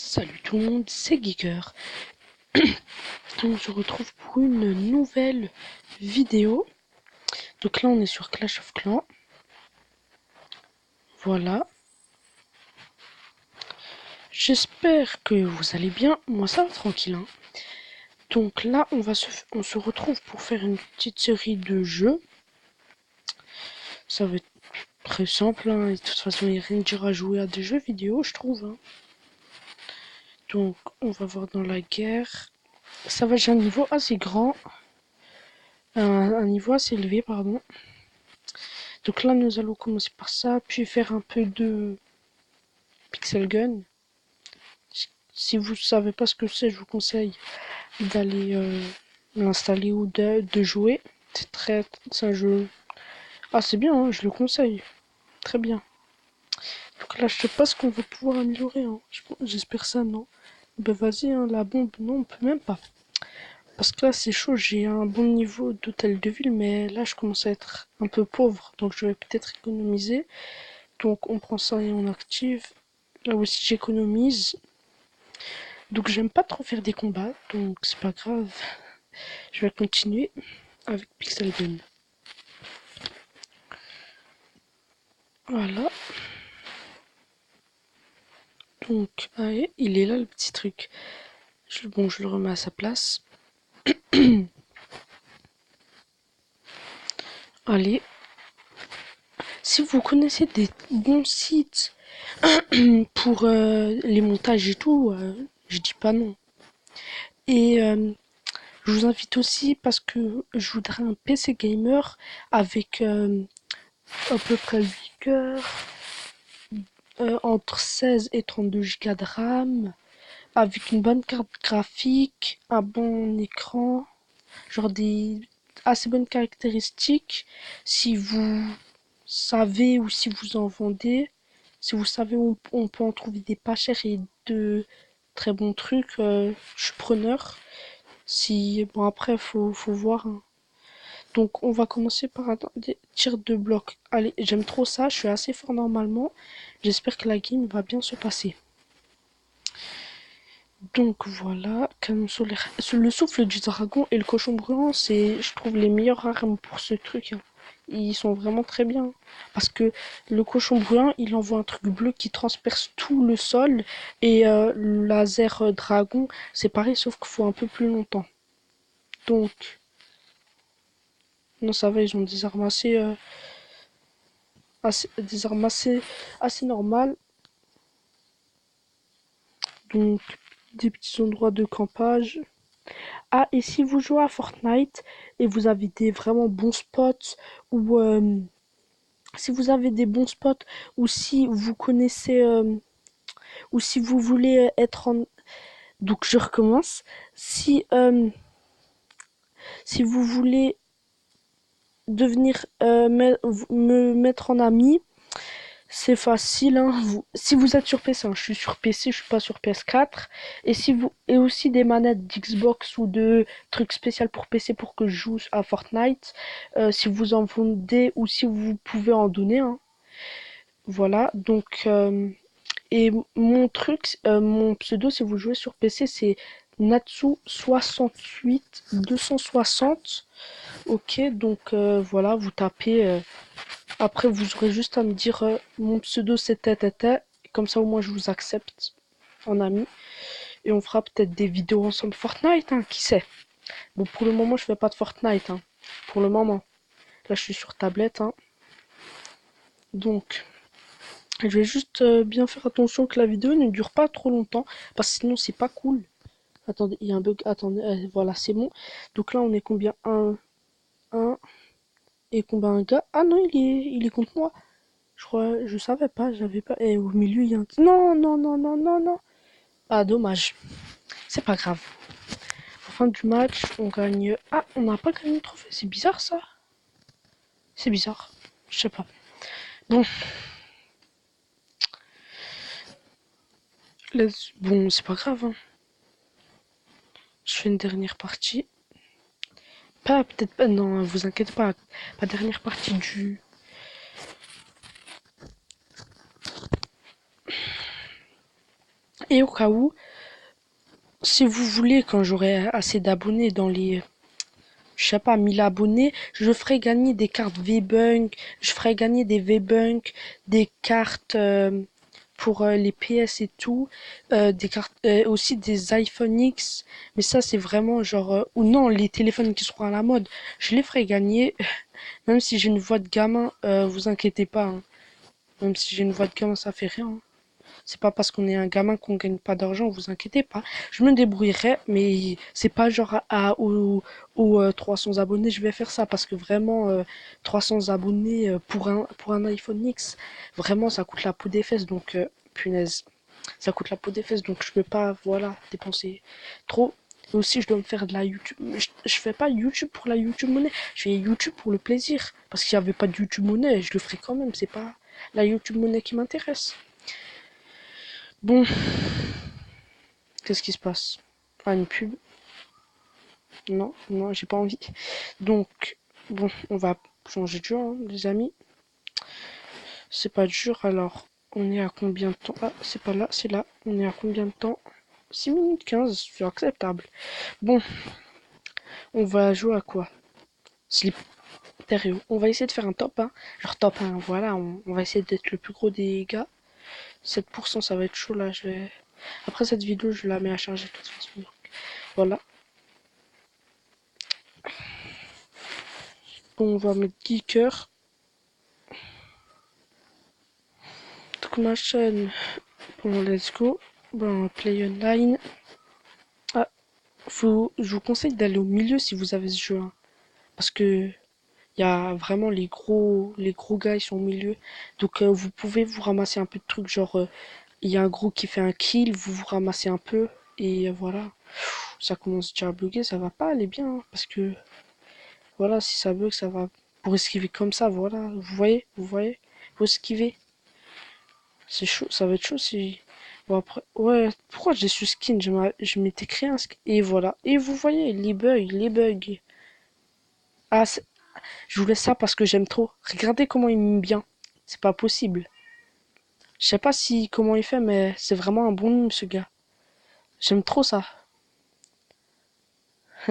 Salut tout le monde, c'est Geeker. On se retrouve pour une nouvelle vidéo. Donc là on est sur Clash of Clans. Voilà. J'espère que vous allez bien. Moi ça va tranquille. Donc là on se retrouve pour faire une petite série de jeux. Ça va être très simple. Et de toute façon il n'y a rien de dur à jouer à des jeux vidéo je trouve. Donc on va voir dans la guerre. Ça va, j'ai un niveau assez grand. Un niveau assez élevé, pardon. Donc là, nous allons commencer par ça, puis faire un peu de Pixel Gun. Si vous savez pas ce que c'est, je vous conseille d'aller l'installer ou de jouer. C'est un jeu assez bien, hein, je le conseille. Très bien. Donc là, je sais pas ce qu'on va pouvoir améliorer. Hein. J'espère ça, non. Ben vas-y, hein, la bombe, non, on peut même pas. Parce que là, c'est chaud, j'ai un bon niveau d'hôtel de ville, mais là, je commence à être un peu pauvre. Donc je vais peut-être économiser. Donc on prend ça et on active. Là aussi j'économise. Donc j'aime pas trop faire des combats, donc c'est pas grave. Je vais continuer avec Pixel Gun. Voilà. Donc, allez, il est là le petit truc. Bon, je le remets à sa place. Allez. Si vous connaissez des bons sites pour les montages et tout, je dis pas non. Et je vous invite aussi parce que je voudrais un PC gamer avec à peu près 8 cœurs, entre 16 et 32 Go de RAM, avec une bonne carte graphique, un bon écran, genre des assez bonnes caractéristiques. Si vous savez ou si vous en vendez, si vous savez où on peut en trouver des pas chers et de très bons trucs, je suis preneur. Si bon après faut voir. Hein. Donc on va commencer par des tirs de bloc. Allez, j'aime trop ça, je suis assez fort normalement. J'espère que la game va bien se passer. Donc voilà, canon solaire. Le souffle du dragon et le cochon brûlant, c'est, je trouve, les meilleures armes pour ce truc. Hein. Ils sont vraiment très bien. Parce que le cochon brûlant, il envoie un truc bleu qui transperce tout le sol. Et le laser dragon, c'est pareil, sauf qu'il faut un peu plus longtemps. Donc, non, ça va, ils ont des armes des armes assez normales. Donc, des petits endroits de campage. Ah, et si vous jouez à Fortnite et vous avez des vraiment bons spots, ou si vous avez des bons spots, ou si vous connaissez, ou si vous voulez être en... Donc je recommence. Si vous voulez devenir me mettre en ami, c'est facile, hein. Si vous êtes sur PC, hein, je suis sur PC, je suis pas sur PS4. Et aussi des manettes d'Xbox ou de trucs spéciaux pour PC pour que je joue à Fortnite. Si vous en vendez ou si vous pouvez en donner, hein. Voilà. Donc et mon pseudo, si vous jouez sur PC, c'est Natsu68260. Ok, donc voilà, vous tapez. Après, vous aurez juste à me dire mon pseudo c'était tata. Comme ça, au moins, je vous accepte en ami. Et on fera peut-être des vidéos ensemble. Fortnite, hein, qui sait. Bon, pour le moment, je fais pas de Fortnite. Hein, pour le moment. Là, je suis sur tablette. Hein. Donc, je vais juste bien faire attention que la vidéo ne dure pas trop longtemps. Parce que sinon, c'est pas cool. Attendez, il y a un bug. Attendez, voilà, c'est bon. Donc là, on est combien un et combien un gars. Ah non, il est contre moi. Je crois, je savais pas, j'avais pas. Et au milieu, il y a un. Non, non, non, non, non, non. Ah, dommage. C'est pas grave. En fin du match, on gagne. Ah, on n'a pas gagné le trophée. C'est bizarre ça. C'est bizarre. Je sais pas. Bon, bon, c'est pas grave. Hein. Je fais une dernière partie. Pas, peut-être pas. Non, vous inquiétez pas. Pas dernière partie du. Et au cas où, si vous voulez, quand j'aurai assez d'abonnés dans les, je sais pas, 1000 abonnés, je ferai gagner des cartes V-Bunk, je ferai gagner des V-Bunk, des cartes pour les PS et tout, des cartes aussi des iPhone X, mais ça c'est vraiment genre ou non les téléphones qui seront à la mode, je les ferai gagner, même si j'ai une voix de gamin, vous inquiétez pas, hein. Même si j'ai une voix de gamin, ça fait rien, hein. C'est pas parce qu'on est un gamin qu'on gagne pas d'argent, vous inquiétez pas. Je me débrouillerai, mais c'est pas genre aux 300 abonnés, je vais faire ça parce que vraiment 300 abonnés pour un iPhone X, vraiment ça coûte la peau des fesses donc punaise, ça coûte la peau des fesses donc je peux pas voilà dépenser trop. Et aussi je dois me faire de la YouTube. Je fais pas YouTube pour la YouTube monnaie, je fais YouTube pour le plaisir parce qu'il y avait pas de YouTube monnaie, je le ferai quand même, c'est pas la YouTube monnaie qui m'intéresse. Bon, qu'est-ce qui se passe? Ah, une pub? Non, non, j'ai pas envie. Donc, bon, on va changer de jeu, hein, les amis. C'est pas dur, alors on est à combien de temps? Ah, c'est pas là, c'est là. On est à combien de temps? 6 minutes 15, c'est acceptable. Bon, on va jouer à quoi? Slip Stereo. On va essayer de faire un top 1. Genre top 1, voilà, on va essayer d'être le plus gros des gars. 7%, ça va être chaud là. Après cette vidéo, je la mets à charger de toute façon. Voilà. On va mettre geeker. Donc ma chaîne, bon let's go. Bon, play online. Ah, je vous conseille d'aller au milieu si vous avez ce jeu, hein. Parce que il y a vraiment les gros gars, ils sont au milieu. Donc vous pouvez vous ramasser un peu de trucs, genre il y a un gros qui fait un kill, vous vous ramassez un peu. Et voilà, ça commence déjà à bugger, ça va pas aller bien, hein, parce que voilà, si ça bug, ça va. Pour esquiver comme ça, voilà, vous voyez, faut esquiver. C'est chaud, ça va être chaud si. Bon après, ouais, pourquoi j'ai su skin? Je m'étais créé un skin. Et voilà. Et vous voyez, les bugs, les bugs. Ah, je voulais ça parce que j'aime trop. Regardez comment il mime bien. C'est pas possible. Je sais pas si comment il fait, mais c'est vraiment un bon mime ce gars. J'aime trop ça.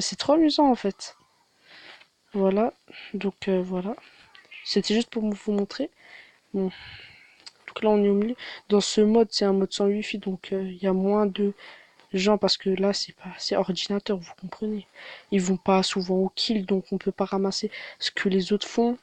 C'est trop amusant en fait. Voilà. Donc voilà. C'était juste pour vous montrer. Bon. Donc là on est au milieu. Dans ce mode, c'est un mode sans wifi, donc il y a moins de gens parce que là c'est ordinateur, vous comprenez. Ils vont pas souvent au kill, donc on peut pas ramasser ce que les autres font.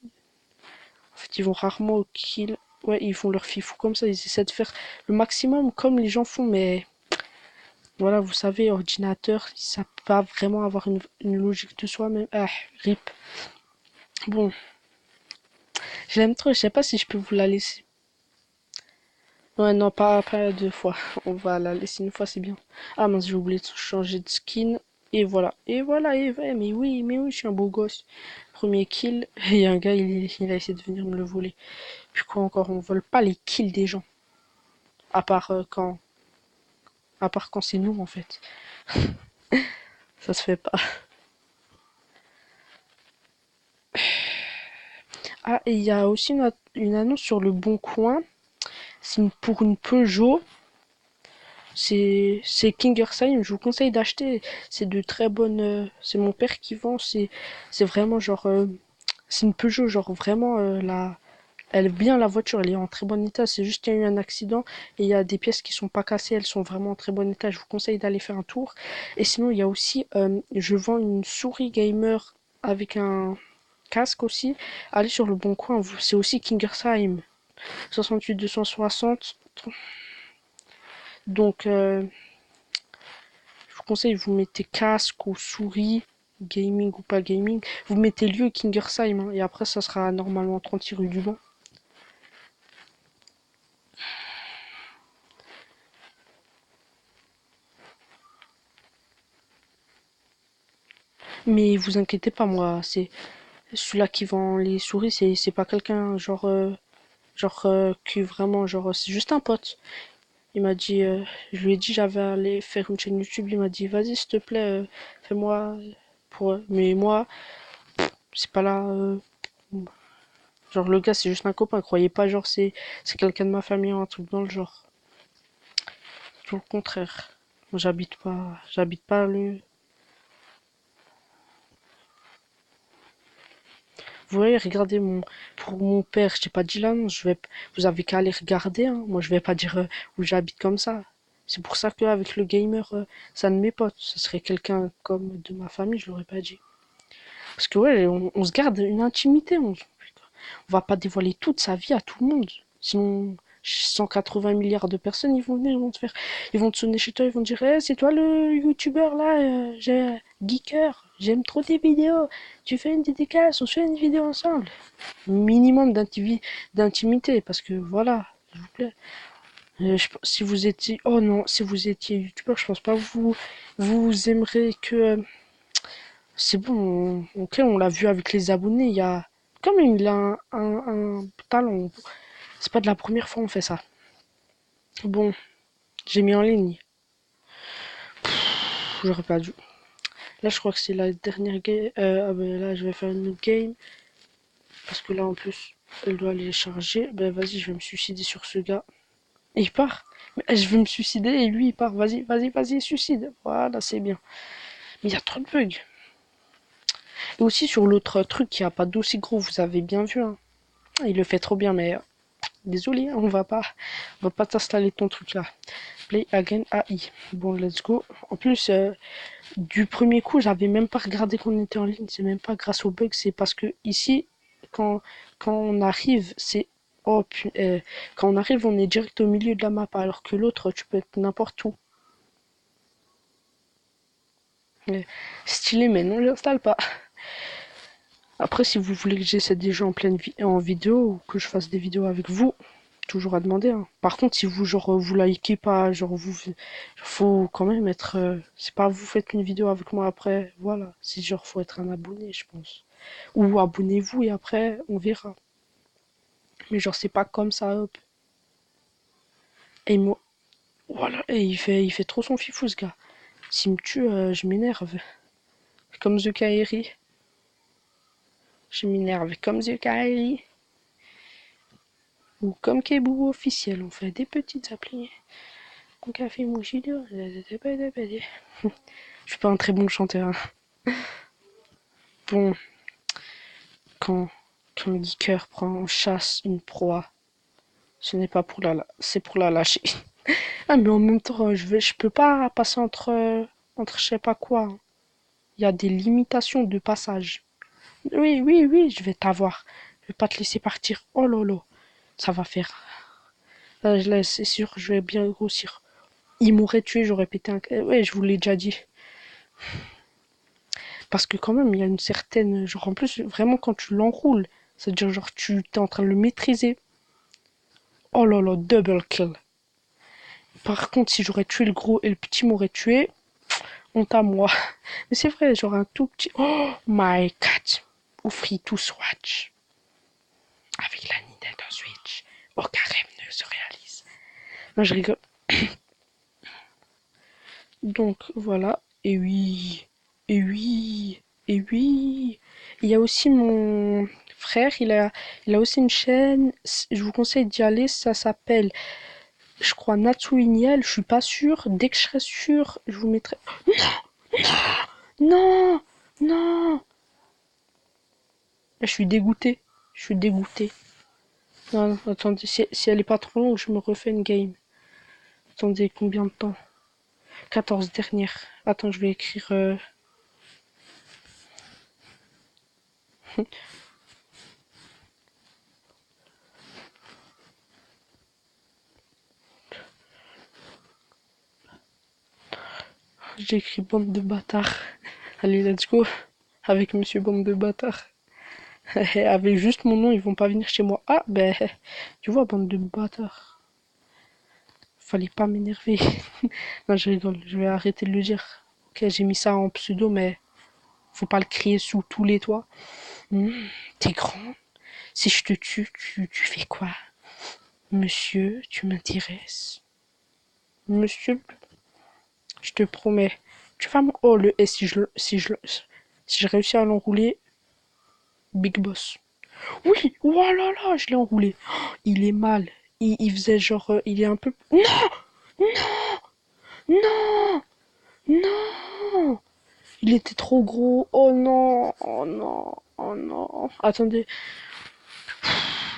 En fait, ils vont rarement au kill. Ouais, ils font leur fifou comme ça, ils essaient de faire le maximum comme les gens font, mais voilà, vous savez, ordinateur, ça peut pas vraiment avoir une logique de soi-même. Ah, rip. Bon, je l'aime trop, je sais pas si je peux vous la laisser. Ouais, non, pas deux fois. On va la laisser une fois, c'est bien. Ah mince, j'ai oublié de changer de skin. Et voilà. Et voilà, et ouais, mais oui, je suis un beau gosse. Premier kill. Et il y a un gars, il a essayé de venir me le voler. Puis quoi encore, on vole pas les kills des gens. À part à part quand c'est nous, en fait. Ça se fait pas. Ah, et il y a aussi une annonce sur le Bon Coin. Pour une Peugeot. C'est Kingersheim, je vous conseille d'acheter. C'est de très bonnes. C'est mon père qui vend. C'est vraiment genre. C'est une Peugeot, genre vraiment elle est bien la voiture, elle est en très bon état. C'est juste qu'il y a eu un accident et il y a des pièces qui sont pas cassées, elles sont vraiment en très bon état. Je vous conseille d'aller faire un tour. Et sinon, il y a aussi, je vends une souris gamer avec un casque aussi. Allez sur le bon coin, c'est aussi Kingersheim. 68 260. Donc, je vous conseille, vous mettez casque ou souris, gaming ou pas gaming. Vous mettez lieu Kingersheim, hein, et après, ça sera normalement 30 rue du Mans. Mais vous inquiétez pas, moi, c'est celui-là qui vend les souris, c'est pas quelqu'un qui vraiment c'est juste un pote. Il m'a dit, je lui ai dit j'avais allé faire une chaîne YouTube, il m'a dit vas-y s'il te plaît, fais-moi mais moi c'est pas là, genre le gars c'est juste un copain, croyez pas genre c'est quelqu'un de ma famille ou un truc dans le genre. Tout le contraire. Moi, j'habite pas le. Vous voyez, regardez pour mon père, je t'ai pas dit là, non, vous avez qu'à aller regarder, hein. Moi, je vais pas dire où j'habite comme ça. C'est pour ça qu'avec le gamer, ça ne m'est pas. Ce serait quelqu'un comme de ma famille, je l'aurais pas dit. Parce que ouais, on se garde une intimité. On va pas dévoiler toute sa vie à tout le monde. Sinon, 180 milliards de personnes, ils vont venir, ils vont te sonner chez toi, ils vont te dire, eh, c'est toi le youtubeur là, j'ai geeker, j'aime trop tes vidéos, tu fais une dédicace, on se fait une vidéo ensemble. Minimum d'intimité, parce que voilà, s'il vous plaît. Si vous étiez, oh non, si vous étiez youtubeur, je pense pas vous aimerez que, c'est bon, ok, on l'a vu avec les abonnés, il y a, quand même, il a un talent. C'est pas de la première fois qu'on fait ça. Bon, j'ai mis en ligne. J'aurais pas dû. Là, je crois que c'est la dernière game. Ah ben là, je vais faire une autre game. Parce que là, en plus, elle doit aller charger. Ben vas-y, je vais me suicider sur ce gars. Et il part. Mais je vais me suicider et lui, il part. Vas-y, vas-y, vas-y, suicide. Voilà, c'est bien. Mais il y a trop de bugs. Et aussi sur l'autre truc qui a pas d'aussi gros, vous avez bien vu. Hein. Il le fait trop bien, mais désolé, hein, on va pas t'installer ton truc là. Play again AI. Bon, let's go. En plus, du premier coup, j'avais même pas regardé qu'on était en ligne. C'est même pas grâce au bug, c'est parce que ici, quand, quand on arrive, c'est oh, quand on arrive, on est direct au milieu de la map, alors que l'autre, tu peux être n'importe où. Stylé, mais non, je l'installe pas. Après, si vous voulez que j'essaie des jeux en vidéo ou que je fasse des vidéos avec vous, toujours à demander. Hein. Par contre, si vous genre vous likez pas, genre vous, faut quand même être. C'est pas vous faites une vidéo avec moi après, voilà. C'est genre faut être un abonné, je pense. Ou abonnez-vous et après on verra. Mais genre c'est pas comme ça, hop. Et moi, voilà. Et il fait trop son fifou ce gars. S'il me tue, je m'énerve. Comme The Kairi. Je m'énerve comme The Kairi. Ou comme Kebou officiel, on fait des petites applis. Mon café mochilo. Je suis pas un très bon chanteur. Hein. Bon, quand, quand le geeker prend en chasse une proie, ce n'est pas c'est pour la lâcher. Ah, mais en même temps, je peux pas passer entre je sais pas quoi. Hein. Il y a des limitations de passage. Oui, oui, oui, je vais t'avoir. Je vais pas te laisser partir. Oh lolo, ça va faire. Là, c'est sûr, je vais bien grossir. Il m'aurait tué, j'aurais pété un. Ouais, je vous l'ai déjà dit. Parce que quand même, il y a une certaine. Genre, en plus, vraiment, quand tu l'enroules, c'est-à-dire, genre, tu es en train de le maîtriser. Oh là là, double kill. Par contre, si j'aurais tué le gros et le petit m'aurait tué, honte à moi. Mais c'est vrai, genre un tout petit. Oh my god. Ou free to swatch. Avec la Nintendo Switch. Aucun rêve ne se réalise. Non, je rigole. Donc voilà. Et oui. Et oui. Et oui. Il y a aussi mon frère, il a aussi une chaîne. Je vous conseille d'y aller. Ça s'appelle, je crois, Natsuiniel. Je suis pas sûre. Dès que je serai sûre, je vous mettrai. Non! Non! Je suis dégoûté. Je suis dégoûté. Non, non, attendez, si elle est pas trop longue, je me refais une game. Attendez, combien de temps? 14 dernières. Attends, je vais écrire. J'ai écrit bande de bâtards. Allez, let's go. Avec monsieur bande de bâtards. Avec juste mon nom, ils vont pas venir chez moi. Ah, ben, tu vois, bande de bâtards. Fallait pas m'énerver. Non, je rigole, je vais arrêter de le dire. Ok, j'ai mis ça en pseudo, mais faut pas le crier sous tous les toits. T'es grand. Si je te tue, tu fais quoi? Monsieur, tu m'intéresses. Monsieur, je te promets. Tu vas me. Oh, le S, si je réussis à l'enrouler, Big Boss. Oui, oh là là, je l'ai enroulé. Oh, il est mal. Il faisait genre. Il est un peu. Non! Non! Non! Non! Il était trop gros. Oh non! Oh non! Oh non! Attendez,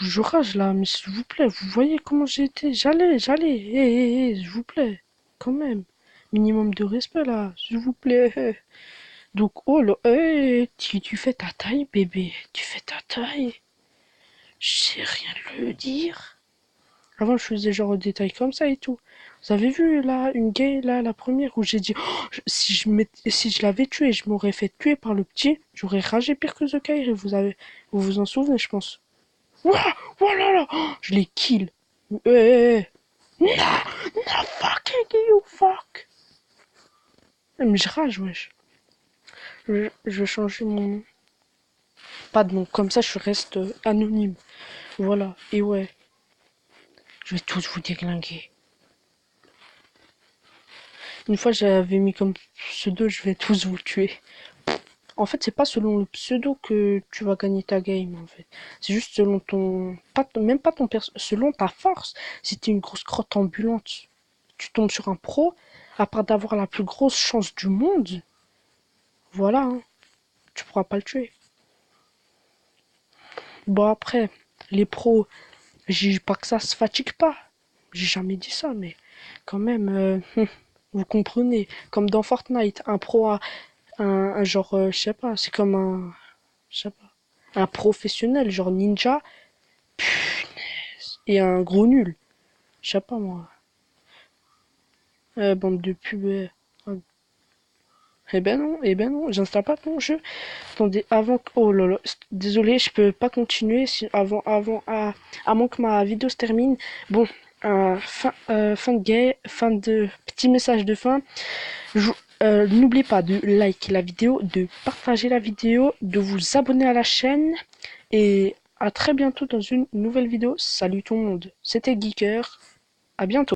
je rage là, mais s'il vous plaît, vous voyez comment j'ai été? J'allais. Hé, hé, hé, s'il vous plaît. Quand même. Minimum de respect là, s'il vous plaît. Donc, oh là, hé, tu fais ta taille, bébé. Tu fais ta taille. Je sais rien le dire. Avant, je faisais genre des tailles comme ça et tout. Vous avez vu là, une gay là, la première, où j'ai dit, oh, si je l'avais tué, je m'aurais fait tuer par le petit, j'aurais ragé pire que The Kair, et vous vous en souvenez, je pense. Ouah, oh là là, oh, je les kill. Non, non, fucking you, fuck. Mais je rage, wesh. Je vais changer mon nom. Pas de nom, comme ça je reste anonyme. Voilà, et ouais, je vais tous vous déglinguer. Une fois j'avais mis comme pseudo, je vais tous vous tuer. En fait, c'est pas selon le pseudo que tu vas gagner ta game, en fait. C'est juste selon ton... même pas ton perso... Selon ta force. Si t'es une grosse crotte ambulante, tu tombes sur un pro, à part d'avoir la plus grosse chance du monde, voilà, hein, tu pourras pas le tuer. Bon, après, les pros, j'ai dis pas que ça se fatigue pas. J'ai jamais dit ça, mais quand même, vous comprenez. Comme dans Fortnite, un pro a un genre, je sais pas, c'est comme un, je sais pas, un professionnel, genre ninja, et un gros nul. Je sais pas moi. Bande de pub. Eh ben non, j'installe pas ton jeu. Attendez, avant que... Oh là là, désolé, je peux pas continuer à moins que ma vidéo se termine. Bon, fin de fin de petit message de fin. N'oubliez pas de liker la vidéo, de partager la vidéo, de vous abonner à la chaîne et à très bientôt dans une nouvelle vidéo. Salut tout le monde, c'était Geeker, à bientôt.